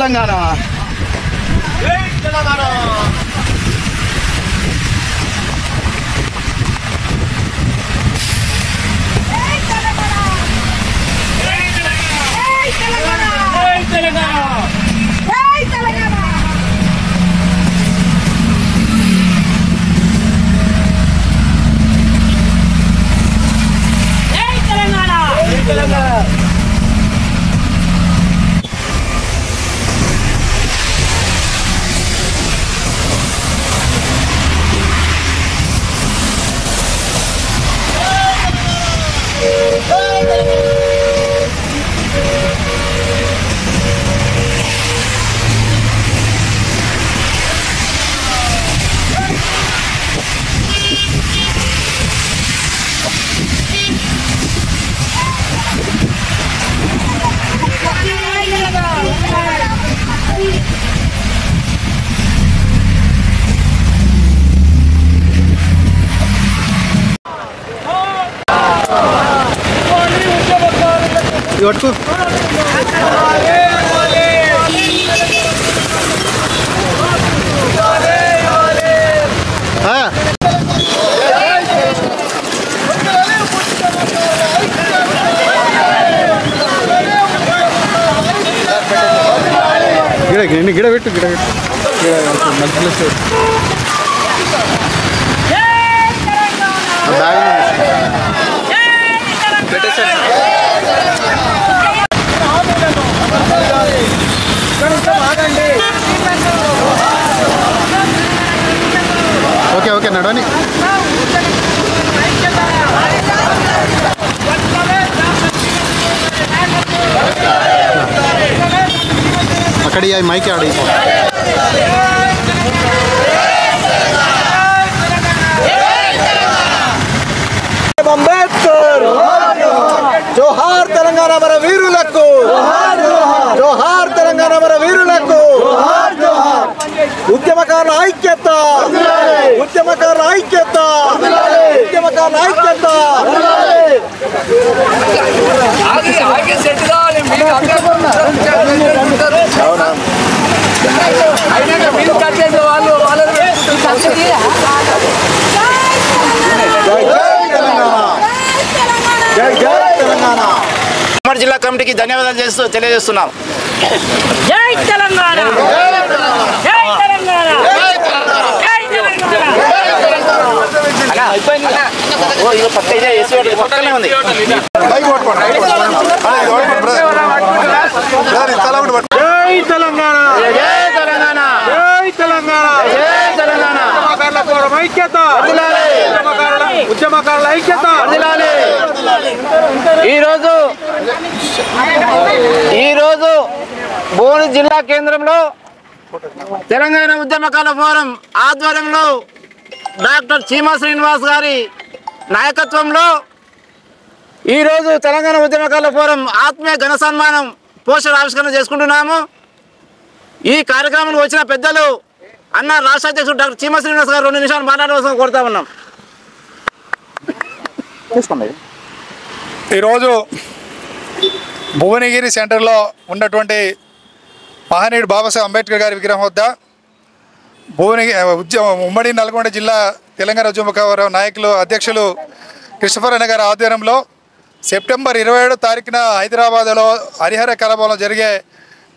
తెలంగాణ జై తెలంగాణ పట్టుకో గిడ పెట్టు ఓకే ఓకే నడవని అక్కడ మైకి ఆడిపో అంబేద్కర్ జోహార్ తెలంగాణ మన వీరులకు జోహార్ తెలంగాణ మన వీరులకు ఉద్యమకారుల ఐక్యత ఉద్యమకారుల ఐక్యత ఉద్యమకారుల ఐక్యత ఉమ్మడి జిల్లా కమిటీకి ధన్యవాదాలు తెలియజేస్తున్నాం. జై తెలంగాణ జై తెలంగాణ జై పక్కనే ఉంది. జై తెలంగాణ జై తెలంగాణ జై తెలంగాణ జై తెలంగాణ ఐక్యత ఉద్యమకారుల ఐక్యత. ఈరోజు భువన జిల్లా కేంద్రంలో తెలంగాణ ఉద్యమకాల ఫోరం ఆధ్వర్యంలో డాక్టర్ చీమా శ్రీనివాస్ గారి నాయకత్వంలో ఈరోజు తెలంగాణ ఉద్యమకాల ఫోరం ఆత్మీయ ఘన సన్మానం పోస్టర్ ఆవిష్కరణ చేసుకుంటున్నాము. ఈ కార్యక్రమంలో వచ్చిన పెద్దలు అన్న రాష్ట్ర అధ్యక్షుడు డాక్టర్ చీమా శ్రీనివాస్ గారు 2 నిమిషాలు మాట్లాడవలసిన కోరుతా ఉన్నాం. ఈరోజు భువనగిరి సెంటర్లో ఉన్నటువంటి మహనీయుడు బాబాసాహెబ్ అంబేద్కర్ గారి విగ్రహం వద్ద ఉమ్మడి నల్గొండ జిల్లా తెలంగాణ ఉద్యమకార నాయకులు అధ్యక్షులు క్రిస్టఫర్ అన్న గారి ఆధ్వర్యంలో సెప్టెంబర్ 27వ తారీఖున హైదరాబాద్లో హరిహర కళాభవన్లో జరిగే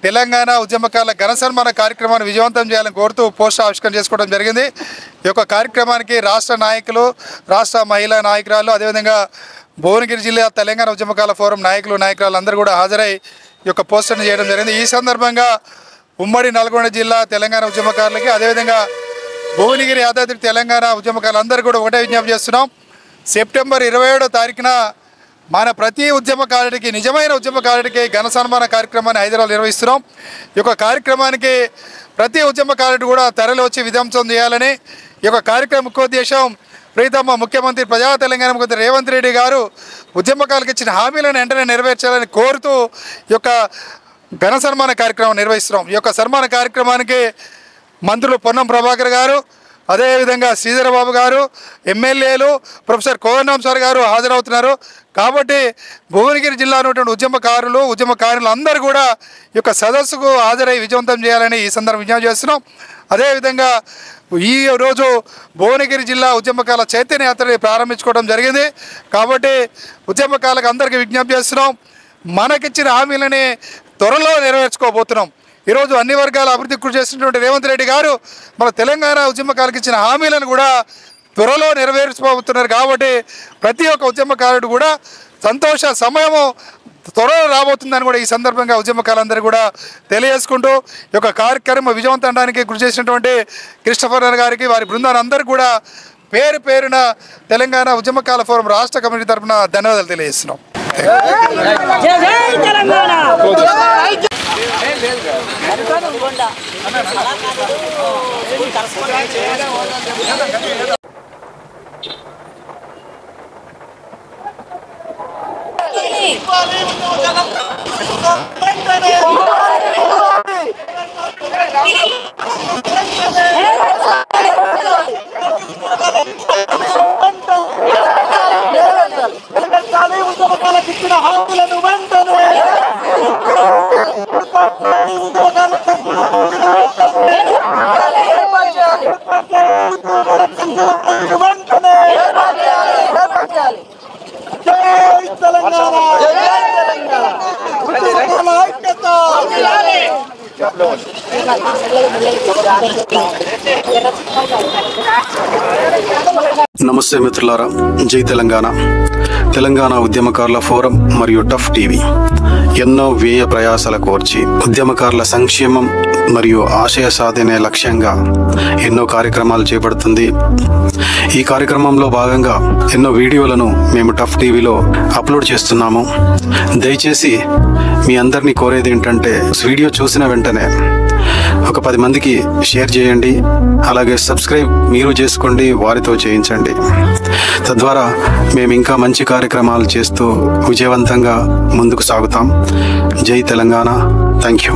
తెలంగాణ ఉద్యమకారుల ఘన సన్మాన కార్యక్రమాన్ని విజయవంతం చేయాలని కోరుతూ పోస్టర్ ఆవిష్కరణ చేసుకోవడం జరిగింది. ఈ యొక్క కార్యక్రమానికి రాష్ట్ర నాయకులు, రాష్ట్ర మహిళా నాయకురాలు, అదేవిధంగా భువనగిరి జిల్లా తెలంగాణ ఉద్యమకాల ఫోరం నాయకురాలు అందరూ కూడా హాజరై ఈ యొక్క పోస్టర్ని చేయడం జరిగింది. ఈ సందర్భంగా ఉమ్మడి నల్గొండ జిల్లా తెలంగాణ ఉద్యమకారులకి, అదేవిధంగా భువనగిరి యాదాద్రి తెలంగాణ ఉద్యమకారులందరూ కూడా ఒకటే విజ్ఞప్తి చేస్తున్నాం. సెప్టెంబర్ 27వ తారీఖున మన ప్రతి ఉద్యమకారుడికి, నిజమైన ఉద్యమకారుడికి ఘన సన్మాన కార్యక్రమాన్ని హైదరాబాద్ నిర్వహిస్తున్నాం. ఈ యొక్క కార్యక్రమానికి ప్రతి ఉద్యమకారుడు కూడా తరలి వచ్చి విధ్వంసం చేయాలని, ఈ యొక్క కార్యక్రమ ముఖ్యోద్దేశం ప్రీతమ్మ ముఖ్యమంత్రి ప్రజా తెలంగాణ ముఖ్యమంత్రి రేవంత్ రెడ్డి గారు ఉద్యమకారులకు ఇచ్చిన హామీలను వెంటనే నెరవేర్చాలని కోరుతూ ఈ యొక్క ఘన సన్మాన కార్యక్రమం నిర్వహిస్తున్నాం. ఈ యొక్క సన్మాన కార్యక్రమానికి మంత్రులు పొన్నం ప్రభాకర్ గారు, అదేవిధంగా శ్రీధరబాబు గారు, ఎమ్మెల్యేలు, ప్రొఫెసర్ కోదండరాం సార్ గారు హాజరవుతున్నారు. కాబట్టి భువనగిరి జిల్లా ఉన్నటువంటి ఉద్యమకారులు అందరూ కూడా ఈ యొక్క సదస్సుకు హాజరై విజయవంతం చేయాలని ఈ సందర్భంగా విజ్ఞప్తి చేస్తున్నాం. అదేవిధంగా ఈ రోజు భువనగిరి జిల్లా ఉద్యమకాల చైతన్య యాత్రని ప్రారంభించుకోవడం జరిగింది. కాబట్టి ఉద్యమకాలకు అందరికీ విజ్ఞప్తి చేస్తున్నాం, మనకిచ్చిన హామీలని త్వరలో నెరవేర్చుకోబోతున్నాం. ఈరోజు అన్ని వర్గాల అభివృద్ధి కృషి చేసినటువంటి రేవంత్ రెడ్డి గారు మన తెలంగాణ ఉద్యమకాలకు ఇచ్చిన హామీలను కూడా త్వరలో నెరవేర్చుకోబోతున్నారు. కాబట్టి ప్రతి ఒక్క ఉద్యమకారుడు కూడా సంతోష సమయము త్వరలో రాబోతుందని కూడా ఈ సందర్భంగా ఉద్యమకాలందరూ కూడా తెలియజేసుకుంటూ ఈ యొక్క కార్యక్రమం విజయవంతడానికి కృషి చేసినటువంటి క్రిస్టఫర్ గారికి, వారి బృందాన్ని అందరూ కూడా పేరు పేరున తెలంగాణ ఉద్యమకాల ఫోరం రాష్ట్ర కమిటీ తరఫున ధన్యవాదాలు తెలియజేస్తున్నాం. నమస్తే మిత్రులారా, జై తెలంగాణ. తెలంగాణ ఉద్యమకారుల ఫోరం మరియు టఫ్ టీవీ ఎన్నో వ్యయ ప్రయాసాల కోర్చి ఉద్యమకారుల సంక్షేమం మరియు ఆశయ సాధనే లక్ష్యంగా ఎన్నో కార్యక్రమాలు చేపడుతుంది. ఈ కార్యక్రమంలో భాగంగా ఎన్నో వీడియోలను మేము టఫ్ టీవీలో అప్లోడ్ చేస్తున్నాము. దయచేసి మీ అందరినీ కోరేది ఏంటంటే, వీడియో చూసిన వెంటనే ఒక 10 మందికి షేర్ చేయండి. అలాగే సబ్స్క్రైబ్ మీరు చేసుకోండి, వారితో చేయించండి. తద్వారా మేము ఇంకా మంచి కార్యక్రమాలు చేస్తూ విజయవంతంగా ముందుకు సాగుతాం. జై తెలంగాణ. Thank you.